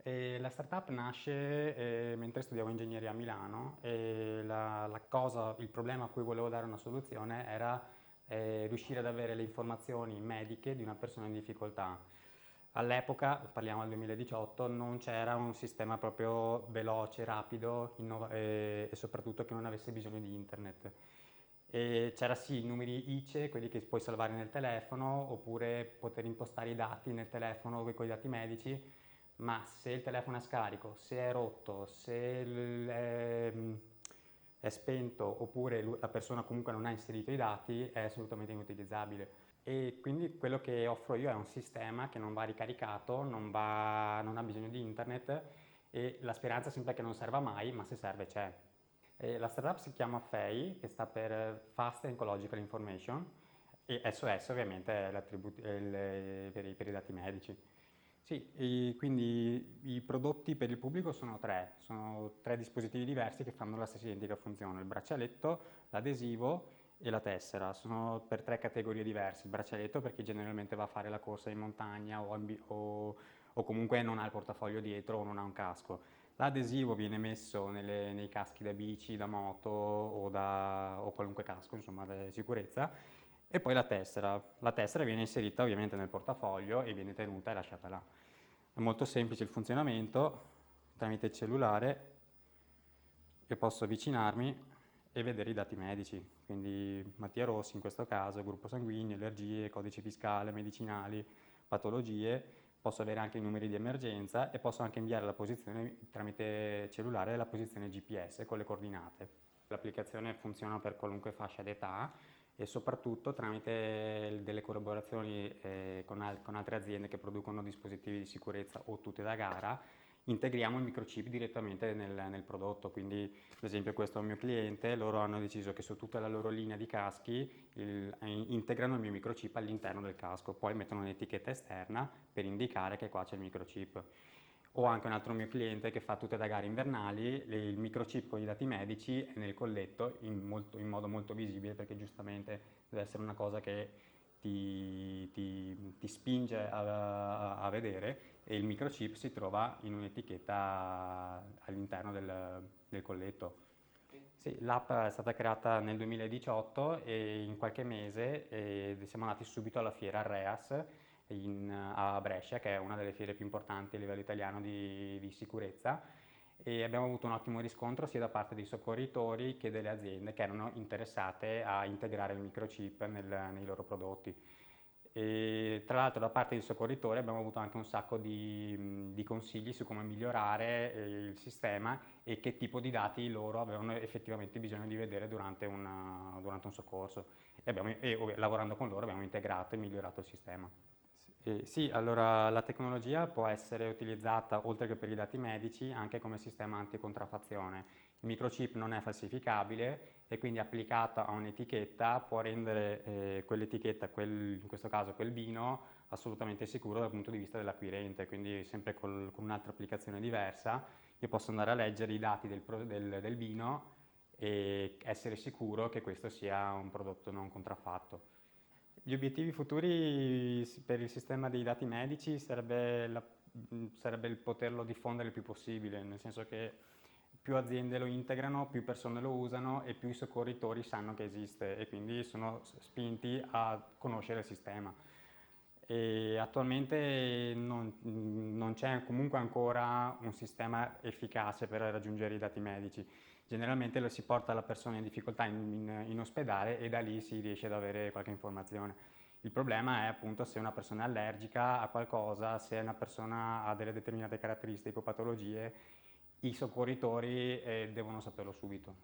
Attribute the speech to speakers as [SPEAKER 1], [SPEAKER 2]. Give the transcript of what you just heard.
[SPEAKER 1] La startup nasce mentre studiavo ingegneria a Milano e il problema a cui volevo dare una soluzione era riuscire ad avere le informazioni mediche di una persona in difficoltà. All'epoca, parliamo del 2018, non c'era un sistema proprio veloce, rapido e soprattutto che non avesse bisogno di internet. E c'era sì i numeri ICE, quelli che puoi salvare nel telefono, oppure poter impostare i dati nel telefono con i dati medici, ma se il telefono è scarico, se è rotto, se è spento oppure la persona comunque non ha inserito i dati, è assolutamente inutilizzabile. E quindi quello che offro io è un sistema che non va ricaricato, non ha bisogno di internet e la speranza è sempre che non serva mai, ma se serve c'è. La startup si chiama FEI, che sta per Fast Ecological Information, e SOS ovviamente è per i dati medici. Sì, quindi i prodotti per il pubblico sono tre dispositivi diversi che fanno la stessa identica funzione: il braccialetto, l'adesivo e la tessera. Sono per tre categorie diverse: il braccialetto per chi generalmente va a fare la corsa in montagna o comunque non ha il portafoglio dietro o non ha un casco. L'adesivo viene messo nei caschi da bici, da moto o qualunque casco, insomma, di sicurezza. E poi la tessera. La tessera viene inserita ovviamente nel portafoglio e viene tenuta e lasciata là. È molto semplice il funzionamento. Tramite il cellulare io posso avvicinarmi e vedere i dati medici, quindi Mattia Rossi in questo caso, gruppo sanguigno, allergie, codice fiscale, medicinali, patologie. Posso avere anche i numeri di emergenza e posso anche inviare la posizione tramite cellulare, la posizione GPS con le coordinate. L'applicazione funziona per qualunque fascia d'età e soprattutto tramite delle collaborazioni con altre aziende che producono dispositivi di sicurezza o tute da gara, integriamo il microchip direttamente nel prodotto. Quindi ad esempio questo è un mio cliente, loro hanno deciso che su tutta la loro linea di caschi integrano il mio microchip all'interno del casco, poi mettono un'etichetta esterna per indicare che qua c'è il microchip. Ho anche un altro mio cliente che fa tutte da gare invernali, il microchip con i dati medici è nel colletto in modo molto visibile, perché giustamente deve essere una cosa che ti spinge a vedere, e il microchip si trova in un'etichetta all'interno del colletto. Sì, l'app è stata creata nel 2018 e in qualche mese siamo andati subito alla fiera REAS a Brescia, che è una delle fiere più importanti a livello italiano di sicurezza, e abbiamo avuto un ottimo riscontro sia da parte dei soccorritori che delle aziende che erano interessate a integrare il microchip nei loro prodotti. E tra l'altro da parte dei soccorritori abbiamo avuto anche un sacco di consigli su come migliorare il sistema e che tipo di dati loro avevano effettivamente bisogno di vedere durante un soccorso. Lavorando con loro abbiamo integrato e migliorato il sistema. Sì, allora la tecnologia può essere utilizzata oltre che per i dati medici anche come sistema anticontraffazione. Il microchip non è falsificabile e quindi applicata a un'etichetta può rendere quell'etichetta, in questo caso quel vino, assolutamente sicuro dal punto di vista dell'acquirente. Quindi sempre con un'altra applicazione diversa io posso andare a leggere i dati del vino e essere sicuro che questo sia un prodotto non contraffatto. Gli obiettivi futuri per il sistema dei dati medici sarebbe il poterlo diffondere il più possibile, nel senso che più aziende lo integrano, più persone lo usano e più i soccorritori sanno che esiste e quindi sono spinti a conoscere il sistema. E attualmente non c'è comunque ancora un sistema efficace per raggiungere i dati medici. Generalmente lo si porta la persona in difficoltà in ospedale e da lì si riesce ad avere qualche informazione. Il problema è appunto se una persona è allergica a qualcosa, se una persona ha delle determinate caratteristiche o patologie, i soccorritori devono saperlo subito.